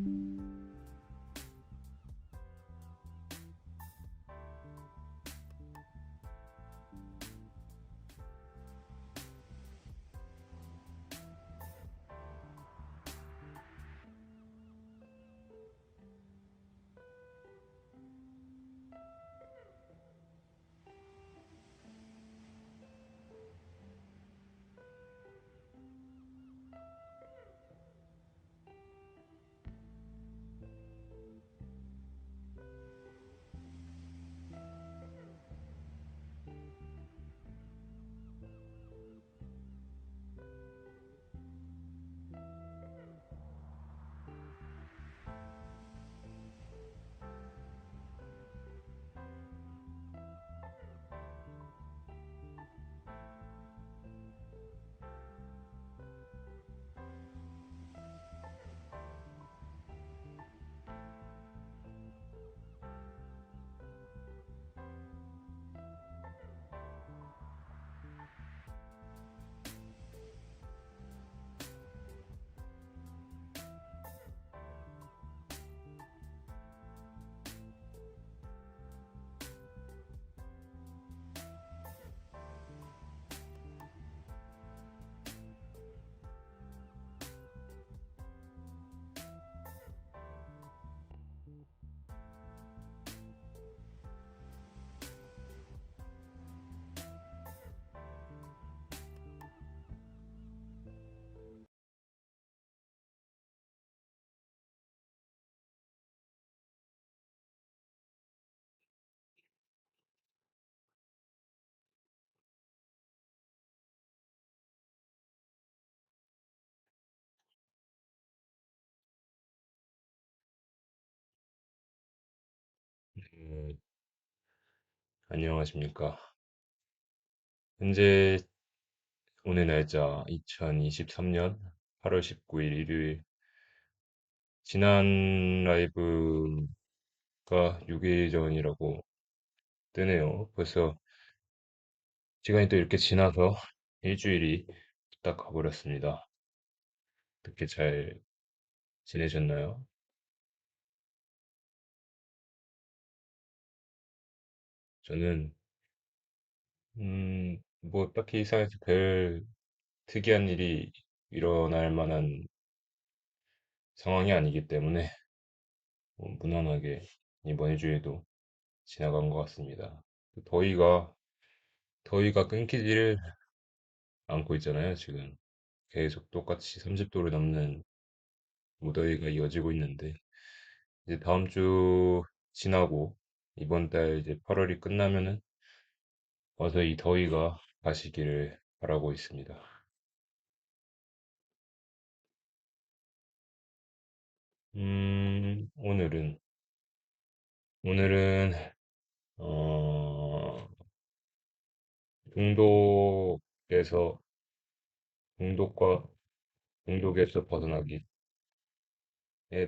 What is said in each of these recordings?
음, 안녕하십니까. 현재 오늘 날짜 2023년 8월 19일 일요일. 지난 라이브가 6일 전이라고 뜨네요. 벌써 시간이 또 이렇게 지나서 일주일이 딱 가버렸습니다. 어떻게 잘 지내셨나요? 저는 뭐 딱히 이상해서 별 특이한 일이 일어날 만한 상황이 아니기 때문에 무난하게 이번 일주일도 지나간 것 같습니다. 더위가 더위가 끊기지를 않고 있잖아요, 지금. 계속 똑같이 30도를 넘는 무더위가 이어지고 있는데, 이제 다음 주 지나고, 이번 달 이제 8월이 끝나면은, 와서 이 더위가 가시기를 바라고 있습니다. 오늘은, 오늘은, 어, 중독에서, 중독과, 중독에서 벗어나기에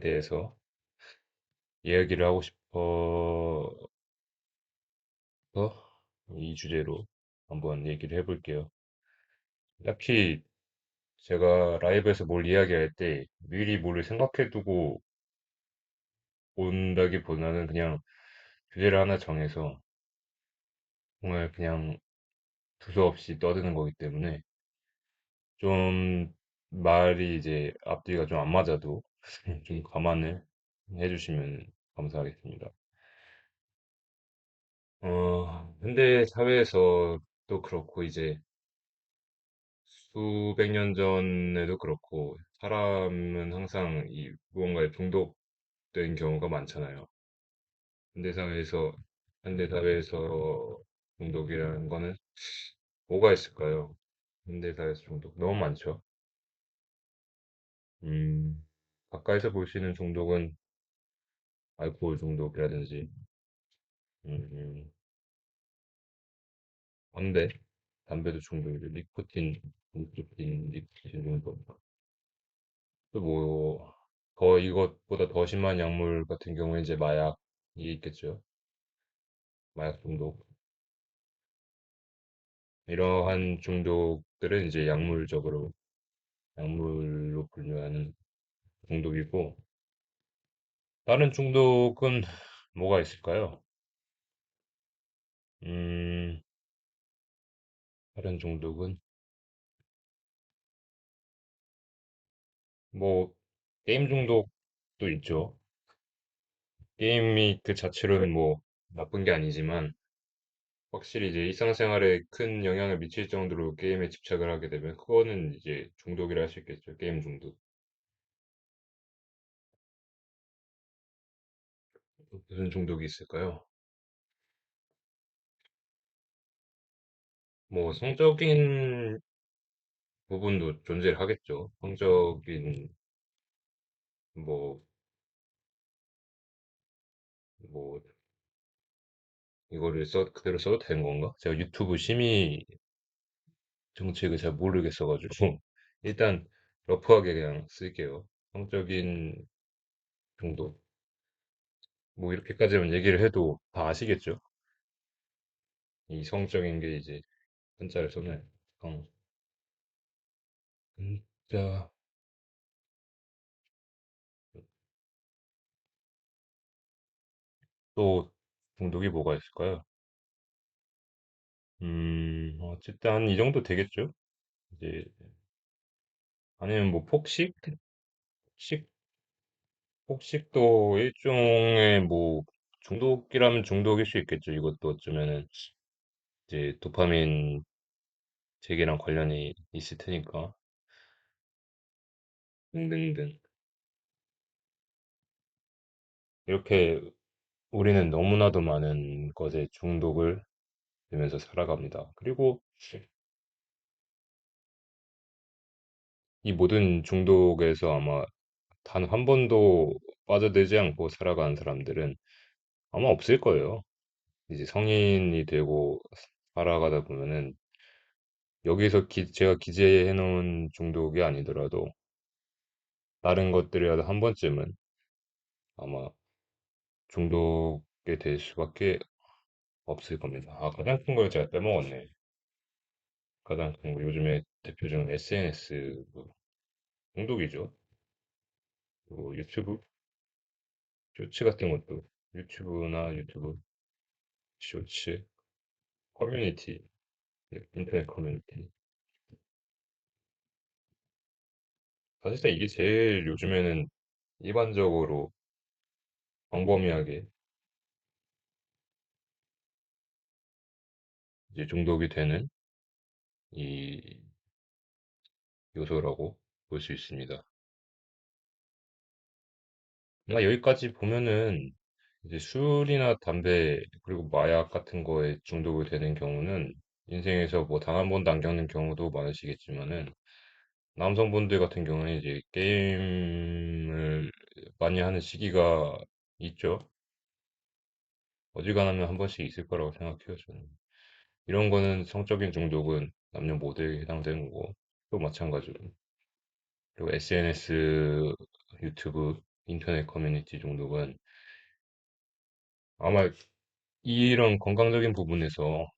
대해서 이야기를 하고 싶어서 이 주제로 한번 얘기를 해볼게요. 딱히 제가 라이브에서 뭘 이야기할 때 미리 뭘 생각해두고 온다기보다는 그냥 주제를 하나 정해서 정말 그냥 두서없이 떠드는 거기 때문에 좀 말이 이제 앞뒤가 좀 안 맞아도 좀 감안을 해주시면 감사하겠습니다. 현대 사회에서 또 그렇고 이제 수백 년 전에도 그렇고 사람은 항상 이 무언가에 중독된 경우가 많잖아요. 현대사회에서, 현대사회에서 중독이라는 거는 뭐가 있을까요? 현대사회에서 중독. 너무 많죠. 음, 가까이서 볼 수 있는 중독은 알코올 중독이라든지, 음, 담배, 담배도 중독이죠. 니코틴 중독. 또 뭐, 더 이것보다 더 심한 약물 같은 경우에 이제 마약이 있겠죠. 마약 중독. 이러한 중독들은 이제 약물로 분류하는 중독이고, 다른 중독은 뭐가 있을까요? 음, 다른 중독은 뭐 게임 중독도 있죠. 게임이 그 자체로는 뭐 나쁜 게 아니지만 확실히 이제 일상생활에 큰 영향을 미칠 정도로 게임에 집착을 하게 되면 그거는 이제 중독이라 할 수 있겠죠. 게임 중독. 무슨 중독이 있을까요? 뭐 성적인 부분도 존재를 하겠죠. 성적인 뭐 뭐 이거를 그대로 써도 되는 건가? 제가 유튜브 심의 정책을 잘 모르겠어가지고 일단 러프하게 그냥 쓸게요. 성적인 중독. 뭐 이렇게까지만 얘기를 해도 다 아시겠죠? 이 성적인 게 이제 한자를 쓰면 성, 진짜 또 중독이 뭐가 있을까요? 어쨌든 한 이 정도 되겠죠? 이제 아니면 뭐 폭식? 폭식도 일종의 뭐 중독이라면 중독일 수 있겠죠. 이것도 어쩌면은 이제 도파민 재개랑 관련이 있을 테니까 등등등 이렇게 우리는 너무나도 많은 것에 중독을 되면서 살아갑니다. 그리고 이 모든 중독에서 아마 단 한 번도 빠져들지 않고 살아가는 사람들은 아마 없을 거예요. 이제 성인이 되고 살아가다 보면은 여기서 제가 기재해 놓은 중독이 아니더라도 다른 것들이라도 한 번쯤은 아마 중독이 될 수밖에 없을 겁니다. 아, 가장 큰 걸 제가 빼먹었네. 가장 큰 거 요즘에 대표적인 SNS 중독이죠. 그리고 유튜브 쇼츠 같은 것도 유튜브나 유튜브 쇼츠 커뮤니티 인터넷 커뮤니티 사실상 이게 제일 요즘에는 일반적으로 광범위하게 이제 중독이 되는 이 요소라고 볼 수 있습니다. 여기까지 보면은 이제 술이나 담배 그리고 마약 같은 거에 중독이 되는 경우는 인생에서 뭐 단 한 번도 안 겪는 경우도 많으시겠지만은 남성분들 같은 경우는 이제 게임을 많이 하는 시기가 있죠. 어지간하면 한 번씩 있을 거라고 생각해요, 저는. 이런 거는 성적인 중독은 남녀 모두에게 해당되는 거고, 또 마찬가지로. 그리고 SNS, 유튜브, 인터넷 커뮤니티 중독은 아마 이런 건강적인 부분에서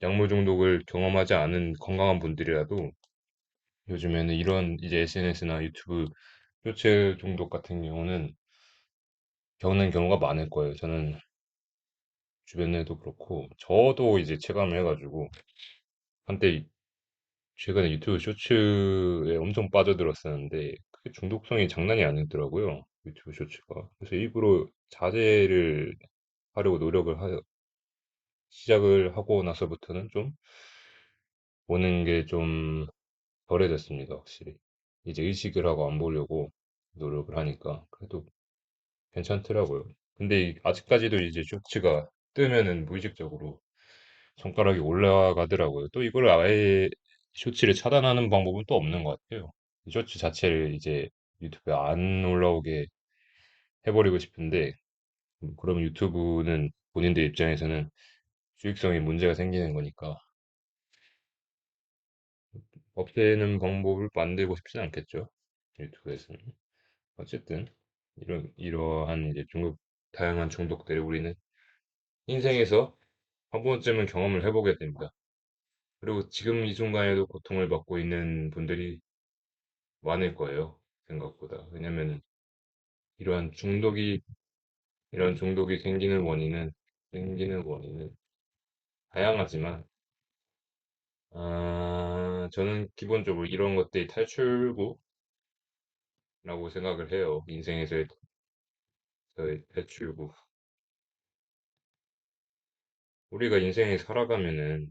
약물 중독을 경험하지 않은 건강한 분들이라도 요즘에는 이런 이제 SNS나 유튜브 쇼츠 중독 같은 경우는 겪는 경우가 많을 거예요. 저는 주변에도 그렇고, 저도 이제 체감을 해가지고, 한때 최근에 유튜브 쇼츠에 엄청 빠져들었었는데, 그게 중독성이 장난이 아니더라고요. 유튜브 쇼츠가. 그래서 일부러 자제를 하려고 시작을 하고 나서부터는 좀 보는 게 좀 덜해졌습니다, 확실히. 이제 의식을 하고 안 보려고 노력을 하니까 그래도 괜찮더라고요. 근데 아직까지도 이제 쇼츠가 뜨면은 무의식적으로 손가락이 올라가더라고요. 또 이걸 아예 쇼츠를 차단하는 방법은 또 없는 것 같아요. 이 쇼츠 자체를 이제 유튜브에 안 올라오게 해버리고 싶은데, 그럼 유튜브는 본인들 입장에서는 수익성에 문제가 생기는 거니까 없애는 방법을 만들고 싶지는 않겠죠. 유튜브에서는. 어쨌든 이러한 이제 다양한 중독들을 우리는 인생에서 한 번쯤은 경험을 해보게 됩니다. 그리고 지금 이 순간에도 고통을 받고 있는 분들이 많을 거예요. 생각보다. 왜냐면 이러한 중독이, 이런 중독이 생기는 원인은 다양하지만, 저는 기본적으로 이런 것들이 탈출구라고 생각을 해요. 인생에서의 저의 탈출구. 우리가 인생에 살아가면은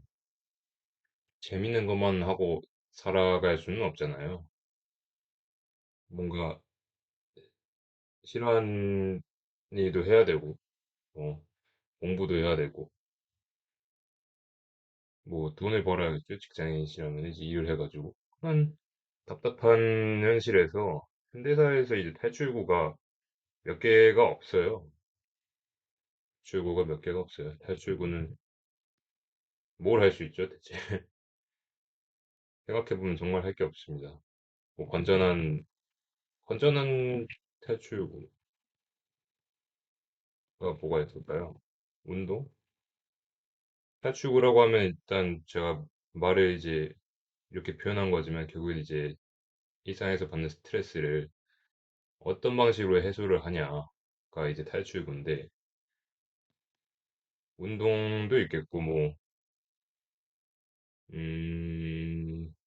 재밌는 것만 하고 살아갈 수는 없잖아요. 뭔가 싫어하는 일도 해야 되고, 뭐, 공부도 해야 되고, 뭐, 돈을 벌어야겠죠. 직장인이시라면 이제 일을 해가지고. 한 답답한 현실에서 현대사에서 이제 탈출구가 몇 개가 없어요. 탈출구가 몇 개가 없어요. 탈출구는 뭘 할 수 있죠, 대체? 생각해보면 정말 할 게 없습니다. 뭐, 건전한 탈출구가 뭐가 있을까요? 운동? 탈출구라고 하면 일단 제가 말을 이제 이렇게 표현한 거지만 결국엔 이제 일상에서 받는 스트레스를 어떤 방식으로 해소를 하냐가 이제 탈출구인데 운동도 있겠고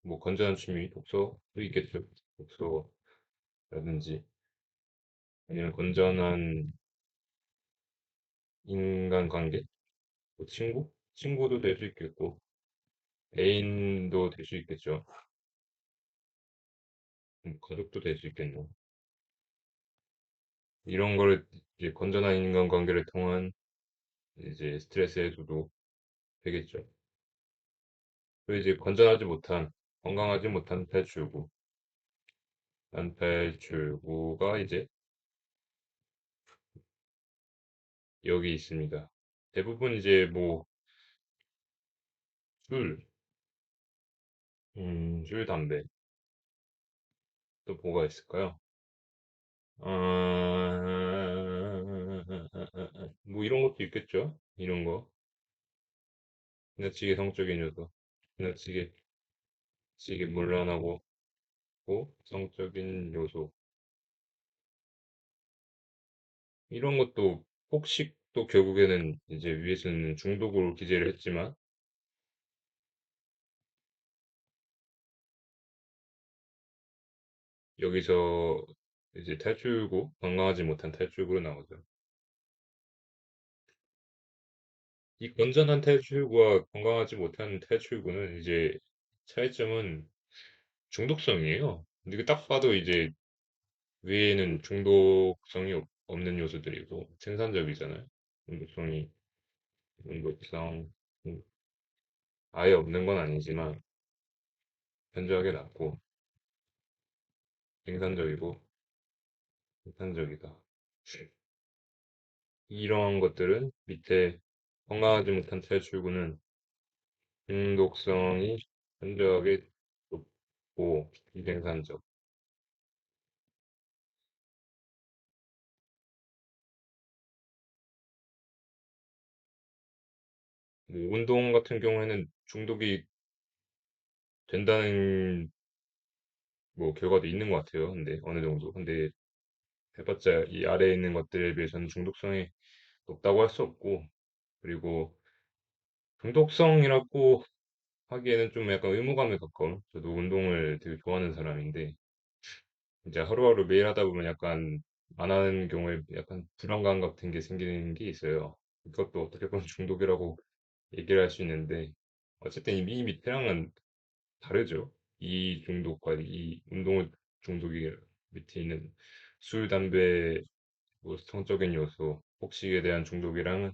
뭐 건전한 취미 독서도 있겠죠. 독서라든지 아니면 건전한 인간관계, 뭐 친구도 될 수 있겠고 애인도 될 수 있겠죠. 가족도 될 수 있겠네요. 이런 거를 이제 건전한 인간관계를 통한 이제 스트레스 해소도 되겠죠. 그리고 이제 건강하지 못한 탈출구. 탈출구가 이제 여기 있습니다. 대부분 이제 뭐 술, 술, 담배 또 뭐가 있을까요? 뭐 이런 것도 있겠죠. 이런 거. 지나치게 성적인 요소, 지나치게 물란하고 성적인 요소. 이런 것도 폭식도 결국에는 이제 위에서는 중독으로 기재를 했지만 여기서 이제 건강하지 못한 탈출구로 나오죠. 이 건전한 탈출구와 건강하지 못한 탈출구는 이제 차이점은 중독성이에요. 근데 이거 딱 봐도 이제 위에는 중독성이 없는 요소들이고 생산적이잖아요. 중독성이, 중독성, 아예 없는 건 아니지만 현저하게 낮고 생산적이고 생산적이다. 이러한 것들은 밑에 건강하지 못한 탈출구는 중독성이 현저하게 높고 비생산적. 뭐 운동 같은 경우에는 중독이 된다는 뭐 결과도 있는 것 같아요. 근데 어느 정도. 근데 해봤자 이 아래에 있는 것들에 비해서는 중독성이 높다고 할 수 없고 그리고 중독성이라고 하기에는 좀 약간 의무감에 가까운 저도 운동을 되게 좋아하는 사람인데 이제 하루하루 매일 하다 보면 약간 안 하는 경우에 약간 불안감 같은 게 생기는 게 있어요. 이것도 어떻게 보면 중독이라고 얘기를 할 수 있는데 어쨌든 이 밑에랑은 다르죠. 이 중독과 이 운동 중독이 밑에 있는 술, 담배, 뭐 성적인 요소, 폭식에 대한 중독이랑은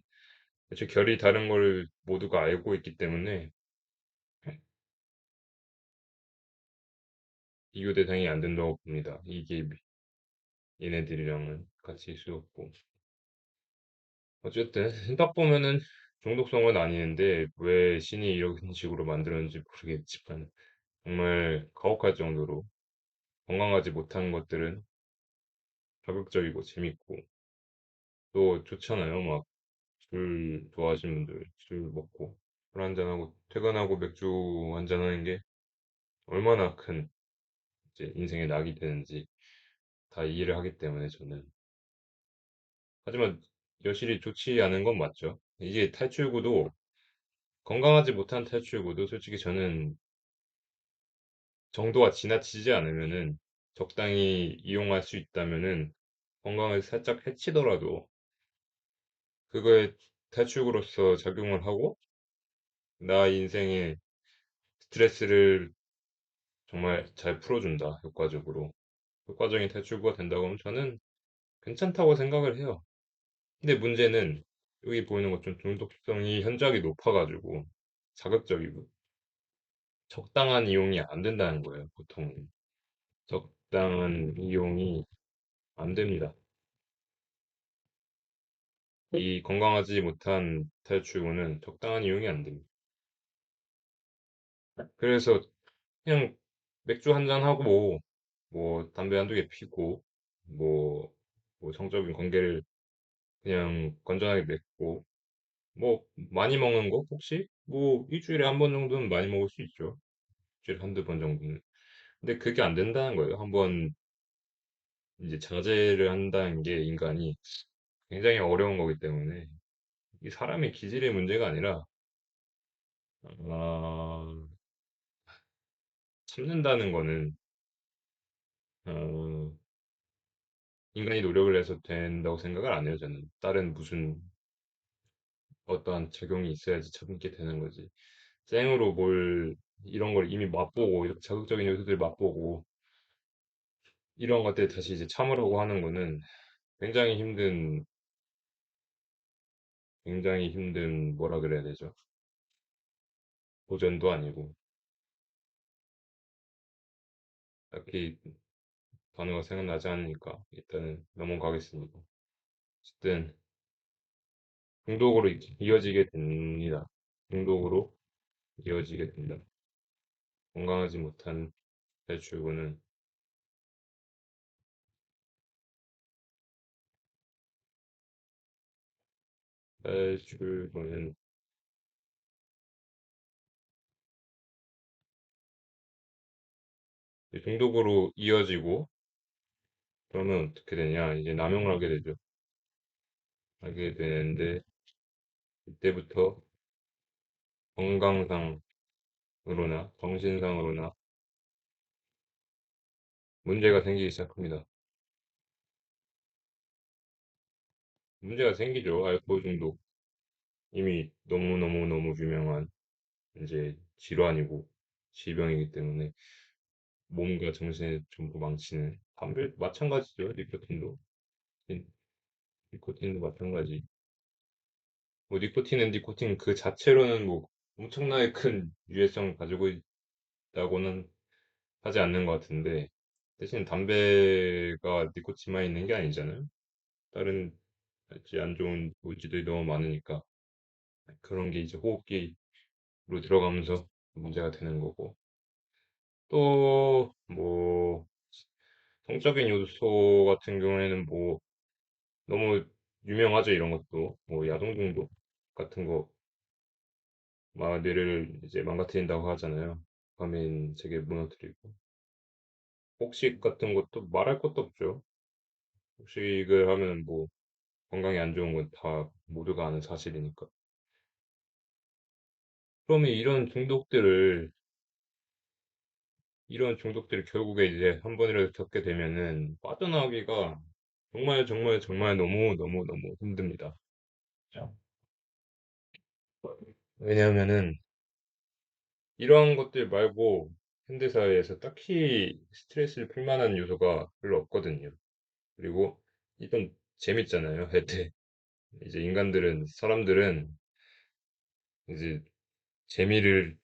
애초에 결이 다른 걸 모두가 알고 있기 때문에 비교 대상이 안 된다고 봅니다. 이게 얘네들이랑은 같이 있을 수 없고. 어쨌든 딱 보면은 중독성은 아니는데 왜 신이 이런 식으로 만들었는지 모르겠지만 정말 가혹할 정도로 건강하지 못한 것들은 자극적이고 재밌고 또 좋잖아요. 막 술 좋아하시는 분들 술 먹고 술 한잔하고 퇴근하고 맥주 한잔하는 게 얼마나 큰 이제 인생의 낙이 되는지 다 이해를 하기 때문에 저는 하지만 여실히 좋지 않은 건 맞죠. 이게 탈출구도 건강하지 못한 탈출구도 솔직히 저는 정도가 지나치지 않으면은 적당히 이용할 수 있다면은 건강을 살짝 해치더라도 그거에 탈출구로서 작용을 하고 나 인생의 스트레스를 정말 잘 풀어준다, 효과적으로. 효과적인 탈출구가 된다고 하면 저는 괜찮다고 생각을 해요. 근데 문제는 여기 보이는 것좀 중독성이 현저하게 높아가지고 자극적이고 적당한 이용이 안 된다는 거예요, 보통. 적당한 이용이 안 됩니다. 이 건강하지 못한 탈출구는 적당한 이용이 안 됩니다. 그래서 그냥 맥주 한 잔 하고 뭐 담배 한두 개 피고 뭐, 뭐 성적인 관계를 그냥 건전하게 맺고 뭐 많이 먹는 거 혹시 뭐 일주일에 한 번 정도는 많이 먹을 수 있죠. 일주일에 한두 번 정도는. 근데 그게 안 된다는 거예요. 한번 이제 자제를 한다는 게 인간이 굉장히 어려운 거기 때문에 이 사람의 기질의 문제가 아니라 어, 참는다는 거는 어, 인간이 노력을 해서 된다고 생각을 안 해요. 저는 다른 무슨 어떠한 작용이 있어야지 참게 되는 거지. 생으로 뭘 이런 걸 이미 맛보고 이렇게 자극적인 요소들 맛보고 이런 것들 다시 이제 참으려고 하는 거는 굉장히 힘든 뭐라 그래야 되죠? 도전도 아니고 딱히 단어가 생각나지 않으니까 일단은 넘어가겠습니다. 어쨌든 중독으로 이어지게 됩니다. 중독으로 이어지게 된다. 건강하지 못한 탈출구는 탈출구는 중독으로 이어지고 그러면 어떻게 되냐? 이제 남용을 하게 되죠. 하게 되는데 이때부터 건강상으로나 정신상으로나 문제가 생기기 시작합니다. 문제가 생기죠. 알코올 중독. 이미 너무너무너무 유명한 이제 질환이고 질병이기 때문에 몸과 정신을 전부 망치는 담배 마찬가지죠. 니코틴도. 니- 니코틴도 마찬가지. 뭐 니코틴은 니코틴 그 자체로는 뭐 엄청나게 큰 유해성을 가지고 있다고는 하지 않는 것 같은데 대신 담배가 니코틴만 있는 게 아니잖아요. 다른 이제 안 좋은 물질들이 너무 많으니까 그런 게 이제 호흡기로 들어가면서 문제가 되는 거고 또 뭐 성적인 요소 같은 경우에는 뭐 너무 유명하죠. 이런 것도 뭐 야동 중독 같은 거 뇌를 이제 망가뜨린다고 하잖아요. 도파민 세계 무너뜨리고 복식 같은 것도 말할 것도 없죠. 복식을 하면 뭐 건강에 안 좋은 건 다 모두가 아는 사실이니까. 그러면 이런 중독들을 결국에 이제 한 번이라도 겪게 되면은 빠져나오기가 정말 정말 정말 너무 너무 너무 힘듭니다. 그죠? 왜냐하면은 이런 것들 말고 현대사회에서 딱히 스트레스를 풀 만한 요소가 별로 없거든요. 그리고 이건 재밌잖아요. 해태 이제 사람들은 이제 재미를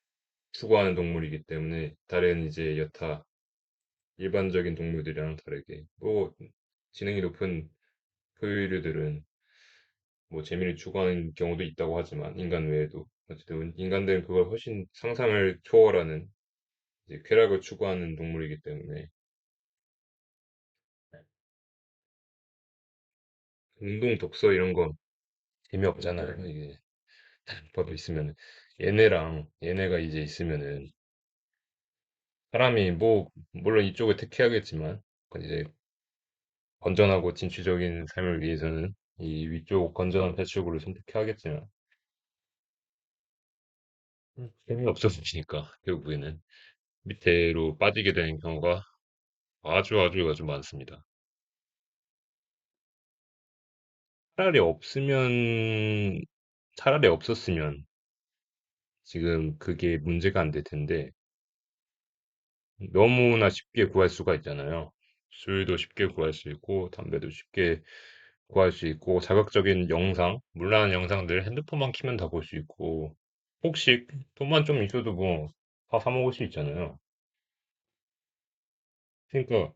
추구하는 동물이기 때문에 다른 이제 여타 일반적인 동물들이랑 다르게 뭐 지능이 높은 포유류들은 뭐 재미를 추구하는 경우도 있다고 하지만 인간 외에도 어쨌든 인간들은 그걸 훨씬 상상을 초월하는 이제 쾌락을 추구하는 동물이기 때문에 운동, 독서 이런 거 재미없잖아요. 이게 봐도 있으면 얘네가 이제 있으면은 사람이 뭐 물론 이쪽을 택해야겠지만 이제 건전하고 진취적인 삶을 위해서는 이 위쪽 건전한 배출구를 선택해야겠지만 재미없어 보이니까 결국에는 밑으로 빠지게 되는 경우가 아주 아주 아주 많습니다. 차라리 없으면 차라리 없었으면 지금 그게 문제가 안 될 텐데 너무나 쉽게 구할 수가 있잖아요. 술도 쉽게 구할 수 있고 담배도 쉽게 구할 수 있고 자극적인 영상, 문란한 영상들 핸드폰만 키면 다 볼 수 있고 혹시 돈만 좀 있어도 뭐 다 사 먹을 수 있잖아요. 그러니까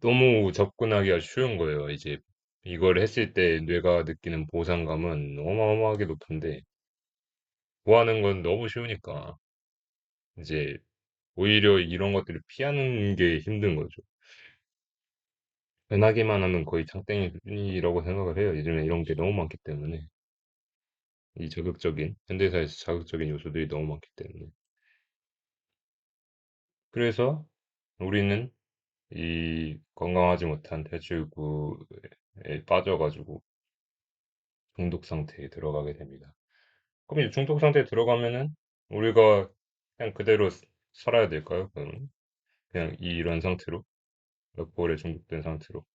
너무 접근하기가 쉬운 거예요. 이제 이걸 했을 때 뇌가 느끼는 보상감은 어마어마하게 높은데 구하는 건 너무 쉬우니까 이제 오히려 이런 것들을 피하는 게 힘든 거죠. 변하기만 하면 거의 장땡이 수준이라고 생각을 해요. 요즘에 이런 게 너무 많기 때문에. 이 자극적인, 현대사에서 자극적인 요소들이 너무 많기 때문에. 그래서 우리는 이 건강하지 못한 대출구에 빠져가지고 중독 상태에 들어가게 됩니다. 그럼 이제 중독 상태에 들어가면은 우리가 그냥 그대로 살아야 될까요? 그러면 그냥 이런 상태로, 알코올에 중독된 상태로,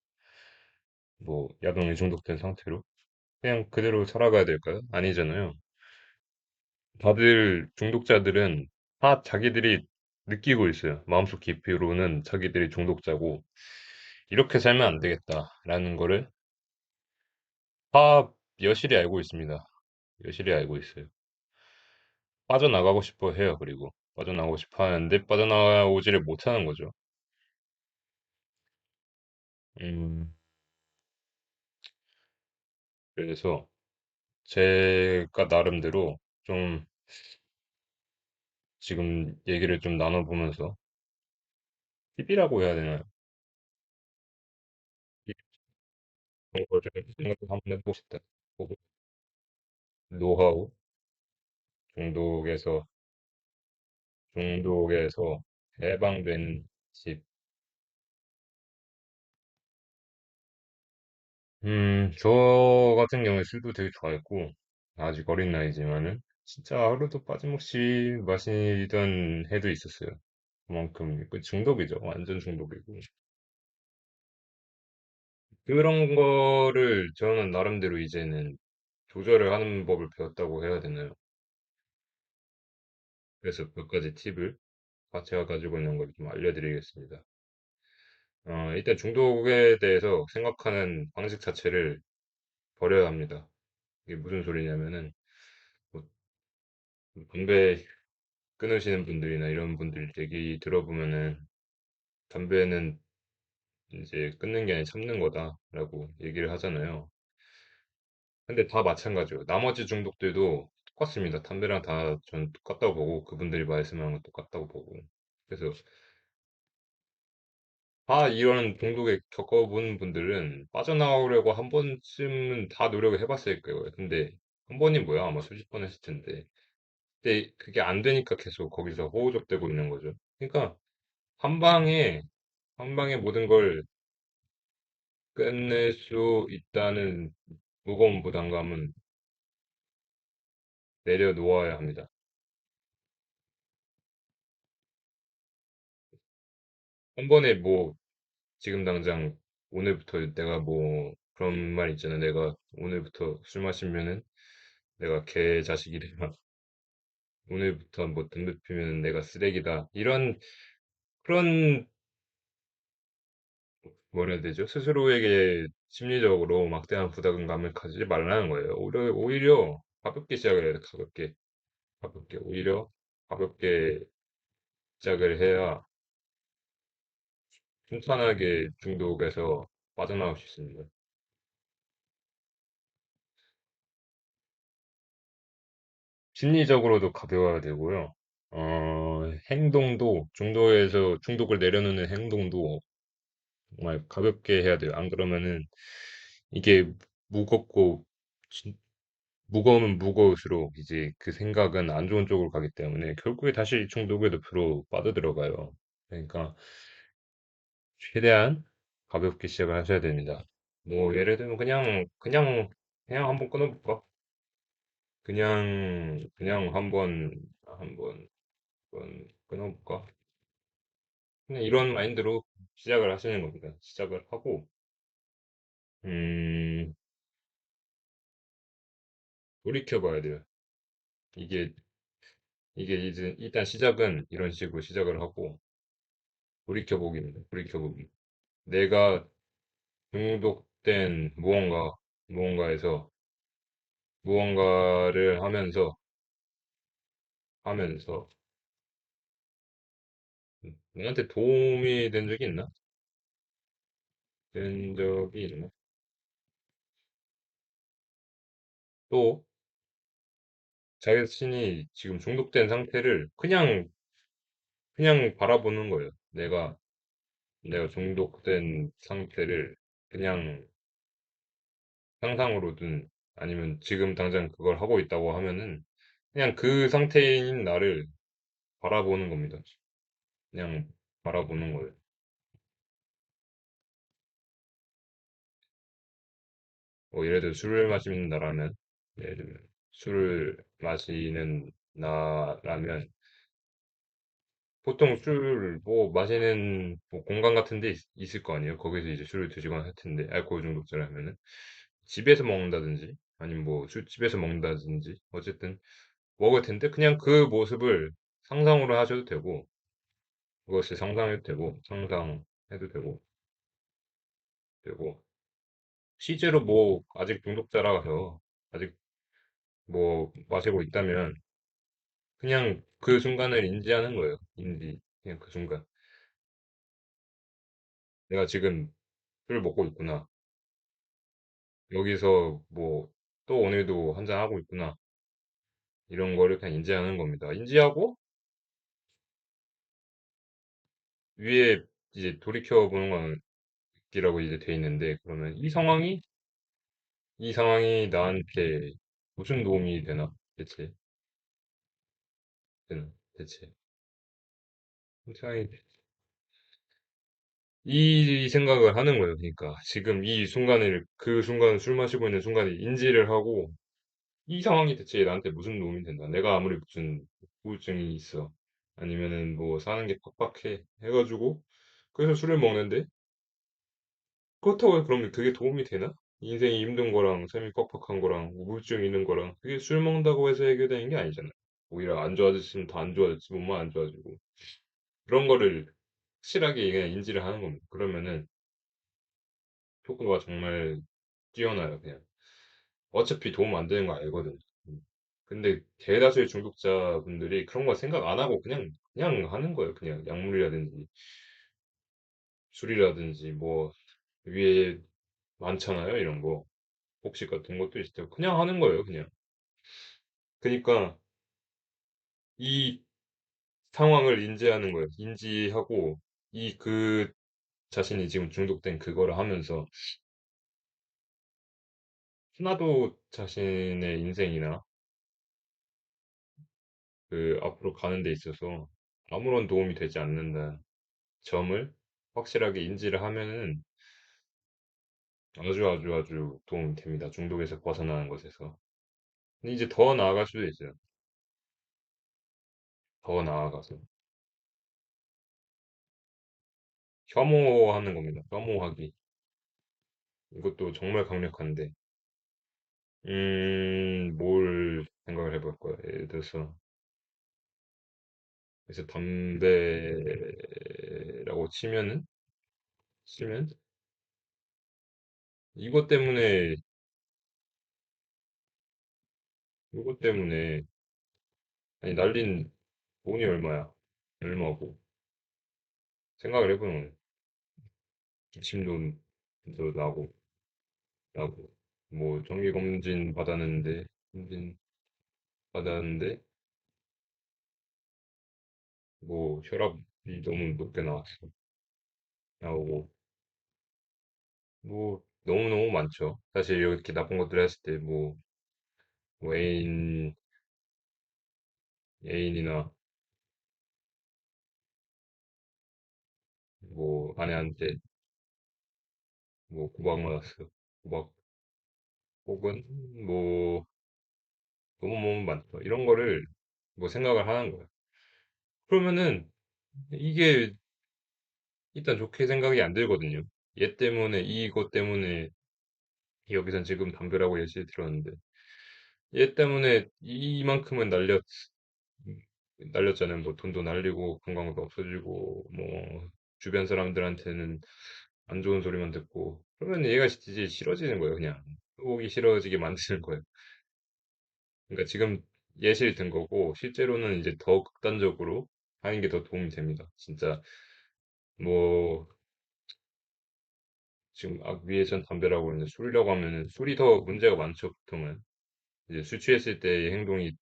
뭐 야동에 중독된 상태로 그냥 그대로 살아가야 될까요? 아니잖아요. 다들 중독자들은 다 자기들이 느끼고 있어요. 마음속 깊이로는 자기들이 중독자고 이렇게 살면 안 되겠다라는 거를 다 여실히 알고 있습니다. 여실히 알고 있어요. 빠져나가고 싶어 해요. 그리고 빠져나가고 싶어 하는데 빠져나오지를 못하는 거죠. 음, 그래서 제가 나름대로 좀 지금 얘기를 좀 나눠보면서 팁이라고 해야 되나요? 이런 걸 좀 생각을 한번 해보고 싶다. 노하우, 중독에서 중독에서 해방되는 집. 저 같은 경우에 술도 되게 좋아했고, 아직 어린 나이지만은, 진짜 하루도 빠짐없이 마시던 해도 있었어요. 그만큼, 그 중독이죠. 완전 중독이고. 그런 거를 저는 나름대로 이제는 조절을 하는 법을 배웠다고 해야 되나요? 그래서 몇 가지 팁을 제가 가지고 있는 걸 좀 알려드리겠습니다. 일단 중독에 대해서 생각하는 방식 자체를 버려야 합니다. 이게 무슨 소리냐면은, 뭐 담배 끊으시는 분들이나 이런 분들 얘기 들어보면은 담배는 이제 끊는 게 아니라 참는 거다라고 얘기를 하잖아요. 근데 다 마찬가지예요. 나머지 중독들도 똑같습니다. 담배랑 다 전 똑같다고 보고 그분들이 말씀하는 건 똑같다고 보고. 그래서 다 이런 중독에 겪어본 분들은 빠져나오려고 한 번쯤은 다 노력을 해봤을 거예요. 근데 한 번이 뭐야? 아마 수십 번 했을 텐데. 근데 그게 안 되니까 계속 거기서 호우적대고 있는 거죠. 그러니까 한 방에 한 방에 모든 걸 끝낼 수 있다는 무거운 부담감은 내려놓아야 합니다. 한 번에 뭐 지금 당장 오늘부터 내가 뭐 그런 말 있잖아. 내가 오늘부터 술 마시면은 내가 개 자식이래. 오늘부터 뭐 담배 피면 내가 쓰레기다. 이런 그런 뭐라 해야 되죠? 스스로에게 심리적으로 막대한 부담감을 가지지 말라는 거예요. 오히려 가볍게 시작을 해야 돼. 가볍게. 가볍게. 오히려 가볍게 시작을 해야 순탄하게 중독에서 빠져나올 수 있습니다. 심리적으로도 가벼워야 되고요. 행동도 중독에서 중독을 내려놓는 행동도 정말 가볍게 해야 돼요. 안 그러면은 이게 무겁고 진- 무거우면 무거울수록 이제 그 생각은 안 좋은 쪽으로 가기 때문에 결국에 다시 중독의 늪으로 빠져들어가요. 그러니까 최대한 가볍게 시작을 하셔야 됩니다. 뭐 예를 들면 그냥 한번 끊어볼까? 그냥 한번 끊어볼까? 그냥 이런 마인드로 시작을 하시는 겁니다. 시작을 하고 음, 돌이켜봐야 돼요. 이게 이게 이제 일단 시작은 이런 식으로 시작을 하고 돌이켜보기입니다. 돌이켜보기. 내가 중독된 무언가에서 무언가를 하면서 나한테 도움이 된 적이 있나? 된 적이 있나? 또 자신이 지금 중독된 상태를 그냥 바라보는 거예요. 내가 중독된 상태를 그냥 상상으로든 아니면 지금 당장 그걸 하고 있다고 하면은 그냥 그 상태인 나를 바라보는 겁니다. 그냥 바라보는 거예요. 뭐 예를 들어 술을 마시는 나라면 예를 들면 술을 마시는 나라면 보통 술 뭐 마시는 뭐 공간 같은 데 있을 거 아니에요. 거기서 이제 술을 드시거나 할 텐데 알코올 중독자라면은 집에서 먹는다든지 아니면 뭐 술집에서 먹는다든지 어쨌든 먹을 텐데 그냥 그 모습을 상상으로 하셔도 그것을 상상해도 상상해도 되고 실제로 뭐 아직 중독자라서 아직 뭐 마시고 있다면 그냥 그 순간을 인지하는 거예요. 그냥 그 순간 내가 지금 술을 먹고 있구나. 여기서 뭐 또 오늘도 한잔 하고 있구나. 이런 거를 그냥 인지하는 겁니다. 인지하고 위에 이제 돌이켜 보는 건 기라고 이제 돼 있는데 그러면 이 상황이 나한테 무슨 도움이 되나? 대체. 이 상황이 이 생각을 하는 거예요. 그러니까 지금 그 순간 술 마시고 있는 순간에 인지를 하고 이 상황이 대체 나한테 무슨 도움이 된다. 내가 아무리 무슨 우울증이 있어. 아니면은 뭐 사는 게 팍팍해. 해가지고 그래서 술을 먹는데 그렇다고 그러면 그게 도움이 되나? 인생이 힘든 거랑 삶이 빡빡한 거랑 우울증 있는 거랑 그게 술 먹는다고 해서 해결되는 게 아니잖아요. 오히려 안 좋아졌으면 더 안 좋아졌지 몸만 안 좋아지고 그런 거를 확실하게 그냥 인지를 하는 겁니다. 그러면은 효과가 정말 뛰어나요. 그냥 어차피 도움 안 되는 거 알거든. 음. 근데 대다수의 중독자분들이 그런 거 생각 안 하고 그냥 하는 거예요. 그냥 약물이라든지 술이라든지 뭐 위에 많잖아요. 이런 거. 복식 같은 것도 있을 테고 그냥 하는 거예요. 그냥. 그러니까 이 상황을 인지하는 거예요. 인지하고 그 자신이 지금 중독된 그거를 하면서 하나도 자신의 인생이나 그 앞으로 가는 데 있어서 아무런 도움이 되지 않는다는 점을 확실하게 인지를 하면은 아주 아주 아주 도움이 됩니다. 중독에서 벗어나는 것에서. 근데 이제 더 나아갈 수도 있어요. 더 나아가서. 혐오하는 겁니다. 혐오하기. 이것도 정말 강력한데, 뭘 생각을 해볼 거야. 예를 들어서, 그래서 담배라고 치면, 이것 때문에, 이것 때문에, 아니, 날린 돈이 얼마고. 생각을 해보는 거예요. 기침도 나고, 뭐, 정기검진 검진 받았는데, 뭐, 혈압이 너무 높게 나오고, 뭐, 너무너무 많죠. 사실 이렇게 나쁜 것들 했을 때, 뭐 애인이나, 뭐, 아내한테 뭐 구박 받았어. 구박 혹은 뭐 너무 많다. 이런 거를 뭐 생각을 하는 거야. 그러면은 이게 일단 좋게 생각이 안 들거든요. 얘 때문에 이것 때문에 여기선 지금 담배라고 예시를 들었는데 얘 때문에 이만큼은 날렸잖아요. 뭐 돈도 날리고 건강도 없어지고 뭐 주변 사람들한테는 안 좋은 소리만 듣고 그러면 얘가 이제 싫어지는 거예요. 그냥 오기 싫어지게 만드는 거예요. 그러니까 지금 예시를 든 거고 실제로는 이제 더 극단적으로 하는 게 더 도움이 됩니다. 진짜 뭐 지금 위에 전 담배라고 했는데 술이라고 하면은 술이 더 문제가 많죠. 보통은 이제 술 취했을 때의 행동이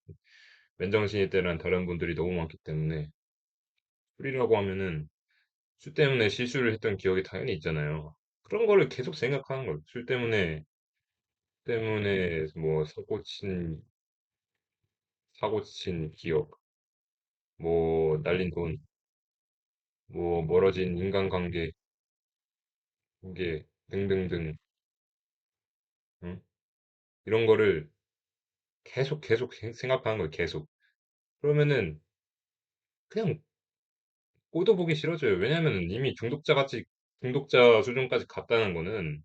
맨정신일 때랑 다른 분들이 너무 많기 때문에 술이라고 하면은 술 때문에 실수를 했던 기억이 당연히 있잖아요. 그런 거를 계속 생각하는 거예요. 술 때문에 뭐 사고 친 기억, 뭐 날린 돈, 뭐 멀어진 인간관계, 이게 등등등, 응? 이런 거를 계속 생각하는 거예요. 계속. 그러면은 그냥 꼴도 보기 싫어져요. 왜냐면은 이미 중독자 수준까지 갔다는 거는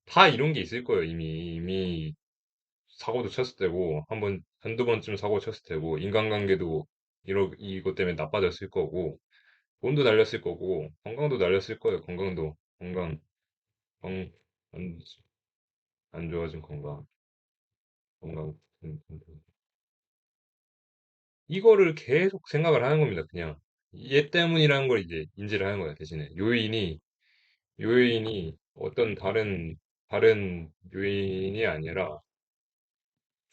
다 이런 게 있을 거예요. 이미 사고도 쳤을 테고, 한두 번쯤 사고 쳤을 테고, 인간관계도 이것 때문에 나빠졌을 거고, 돈도 날렸을 거고, 건강도 날렸을 거예요. 건, 안, 안 좋아진 건강. 이거를 계속 생각을 하는 겁니다. 그냥. 얘 때문이라는 걸 이제 인지를 하는 거야, 대신에. 요인이 어떤 다른 요인이 아니라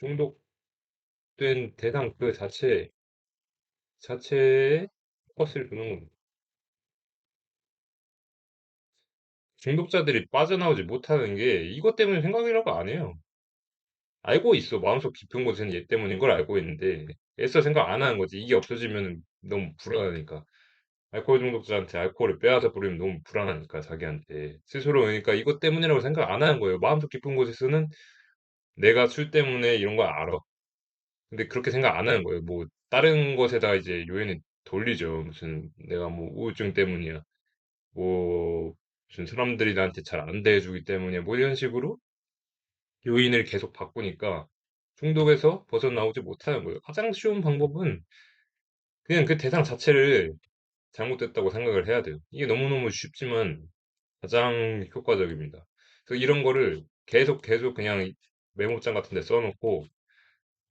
중독된 대상 그 자체에 포커스를 두는 겁니다. 중독자들이 빠져나오지 못하는 게 이것 때문에 생각이라고 안 해요. 알고 있어. 마음속 깊은 곳에는 얘 때문인 걸 알고 있는데 애써 생각 안 하는 거지. 이게 없어지면 너무 불안하니까. 알코올 중독자한테 알코올을 빼앗아 버리면 너무 불안하니까 자기한테 스스로 그러니까 이것 때문이라고 생각 안 하는 거예요. 마음속 깊은 곳에서는 내가 술 때문에 이런 걸 알아. 근데 그렇게 생각 안 하는 거예요. 뭐 다른 것에다 이제 요인을 돌리죠. 무슨 내가 뭐 우울증 때문이야. 뭐 무슨 사람들이 나한테 잘 안 대해주기 때문에 뭐 이런 식으로 요인을 계속 바꾸니까 중독에서 벗어나오지 못하는 거예요. 가장 쉬운 방법은 그냥 그 대상 자체를 잘못됐다고 생각을 해야 돼요. 이게 너무너무 쉽지만 가장 효과적입니다. 그래서 이런 거를 계속 그냥 메모장 같은 데 써놓고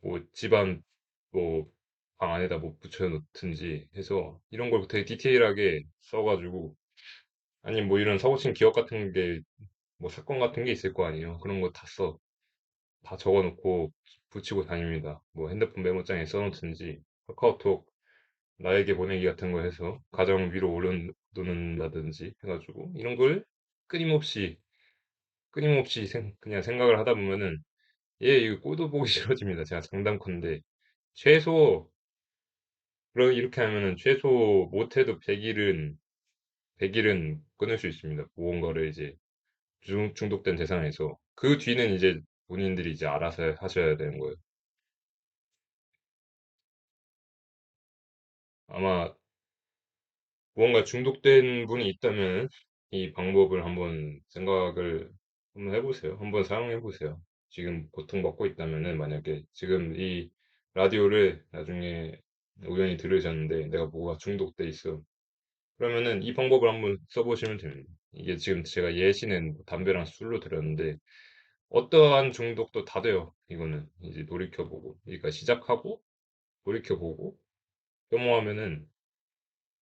뭐 집안 뭐 방 안에다 뭐 붙여놓든지 해서 이런 걸 되게 디테일하게 써가지고 아니 뭐 이런 사고친 기억 같은 게 뭐 사건 같은 게 있을 거 아니에요. 그런 거 다 적어놓고 붙이고 다닙니다. 뭐 핸드폰 메모장에 써놓든지 카카오톡 나에게 보내기 같은 거 해서 가정 위로 올려놓는다든지 해가지고 이런 걸 끊임없이 그냥 생각을 하다 보면은 이거 꼴도 보기 싫어집니다. 제가 장담컨대 최소 이렇게 하면은 최소 못해도 100일은 끊을 수 있습니다. 무언가를 이제 중독된 대상에서 그 뒤는 이제 본인들이 이제 알아서 하셔야 되는 거예요. 아마 무언가 중독된 분이 있다면 이 방법을 생각을 한번 해보세요. 한번 사용해 보세요. 지금 고통받고 있다면은 만약에 지금 이 라디오를 나중에 우연히 들으셨는데 내가 뭐가 중독돼 있어. 그러면은 이 방법을 한번 써보시면 됩니다. 이게 지금 제가 예시는 뭐 담배랑 술로 들었는데 어떠한 중독도 다 돼요. 이거는 이제 돌이켜보고 그러니까 시작하고 돌이켜보고 껴모하면은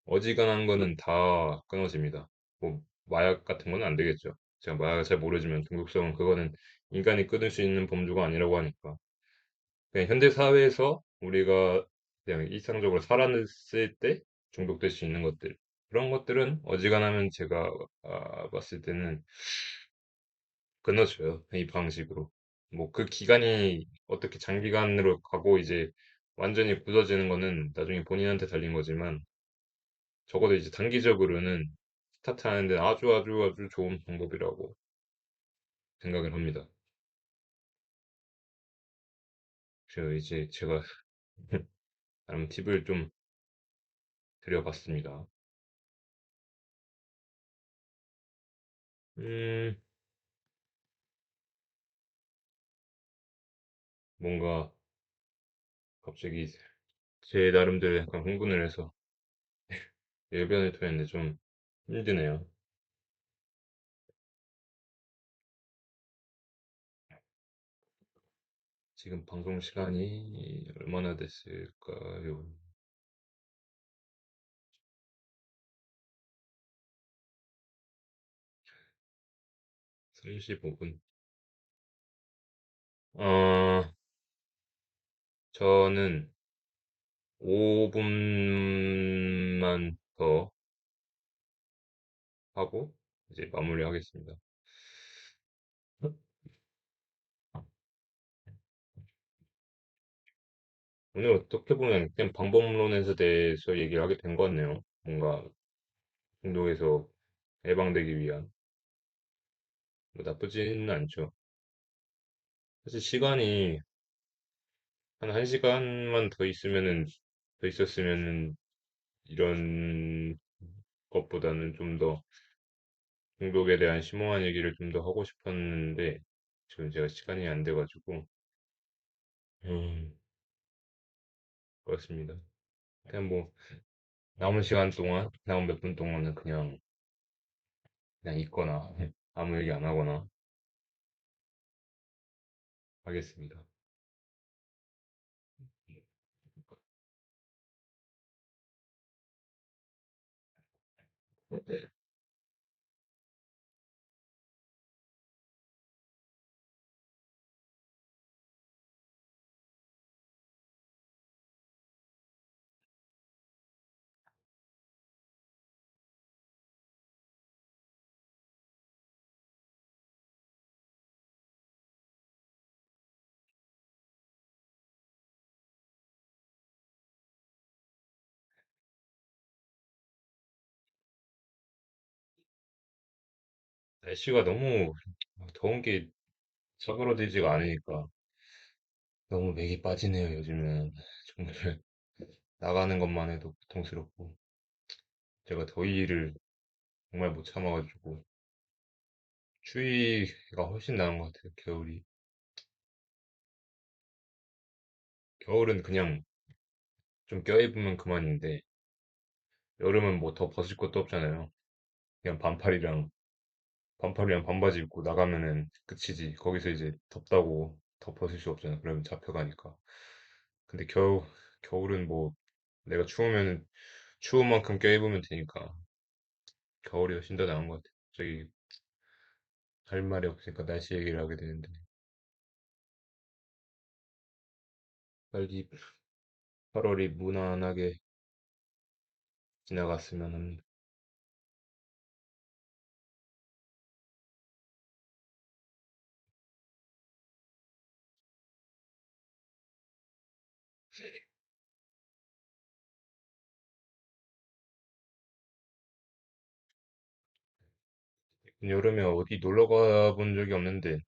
어지간한 거는 다 끊어집니다. 뭐 마약 같은 건 안 되겠죠. 제가 마약을 잘 모르지만 중독성은 그거는 인간이 끊을 수 있는 범주가 아니라고 하니까. 그냥 현대 사회에서 우리가 그냥 일상적으로 살았을 때 중독될 수 있는 것들. 그런 것들은 어지간하면 제가 봤을 때는 끊어져요. 이 방식으로. 뭐 그 기간이 어떻게 장기간으로 가고 이제 완전히 굳어지는 거는 나중에 본인한테 달린 거지만 적어도 이제 단기적으로는 스타트하는 데 아주 좋은 방법이라고 생각을 합니다. 그래서 이제 제가 나름 팁을 좀 드려봤습니다. 음, 뭔가 갑자기 제 나름대로 약간 흥분을 해서 일변을 토했는데 좀 힘드네요. 지금 방송 시간이 얼마나 됐을까요? 35분. 어, 저는 5분만 더 하고 이제 마무리하겠습니다. 오늘 어떻게 보면 그냥 방법론에 대해서 얘기를 하게 된 것 같네요. 뭔가 중독에서 예방되기 위한 뭐 나쁘지는 않죠. 사실 시간이 한 1시간만 더 있었으면은 이런 것보다는 좀 더 중독에 대한 심오한 얘기를 좀 더 하고 싶었는데 지금 제가 시간이 안 돼가지고 음, 그렇습니다. 그냥 뭐 남은 시간 동안 남은 몇 분 동안은 그냥 있거나 아무 얘기 안 하거나 하겠습니다. 날씨가 너무 더운 게 사그러들지가 않으니까 너무 맥이 빠지네요, 요즘은. 정말 나가는 것만 해도 고통스럽고 제가 더위를 정말 못 참아가지고 추위가 훨씬 나은 것 같아요, 겨울이. 겨울은 그냥 좀 껴입으면 그만인데 여름은 뭐 더 벗을 것도 없잖아요. 그냥 반팔이랑 반바지 입고 나가면은 끝이지. 거기서 이제 덥다고 더 벗을 수 없잖아. 그러면 잡혀가니까. 근데 겨울은 뭐 내가 추우면은 추운 만큼 껴입으면 되니까 겨울이 훨씬 더 나은 것 같아. 저기 할 말이 없으니까 날씨 얘기를 하게 되는데 빨리 8월이 무난하게 지나갔으면 합니다. 여름에 어디 놀러 가본 적이 없는데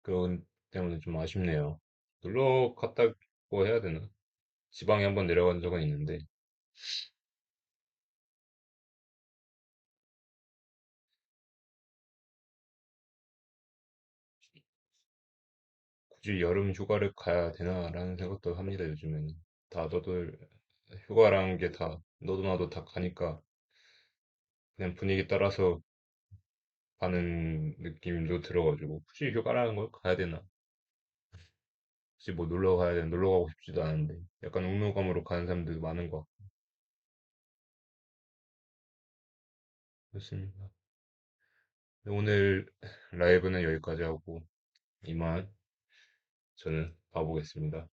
그런 때문에 좀 아쉽네요. 놀러 갔다고 해야 되나? 지방에 한번 내려간 적은 있는데 굳이 여름 휴가를 가야 되나라는 생각도 합니다, 요즘에는. 다들 휴가라는 게 다 너도 나도 다 가니까 그냥 분위기 따라서 가는 느낌도 들어가지고 굳이 휴가라는 걸 가야 되나? 혹시 뭐 놀러 가야 되나? 놀러 가고 싶지도 않은데 약간 웅무감으로 가는 사람들도 많은 것 같고 그렇습니다. 오늘 라이브는 여기까지 하고 이만 저는 가보겠습니다.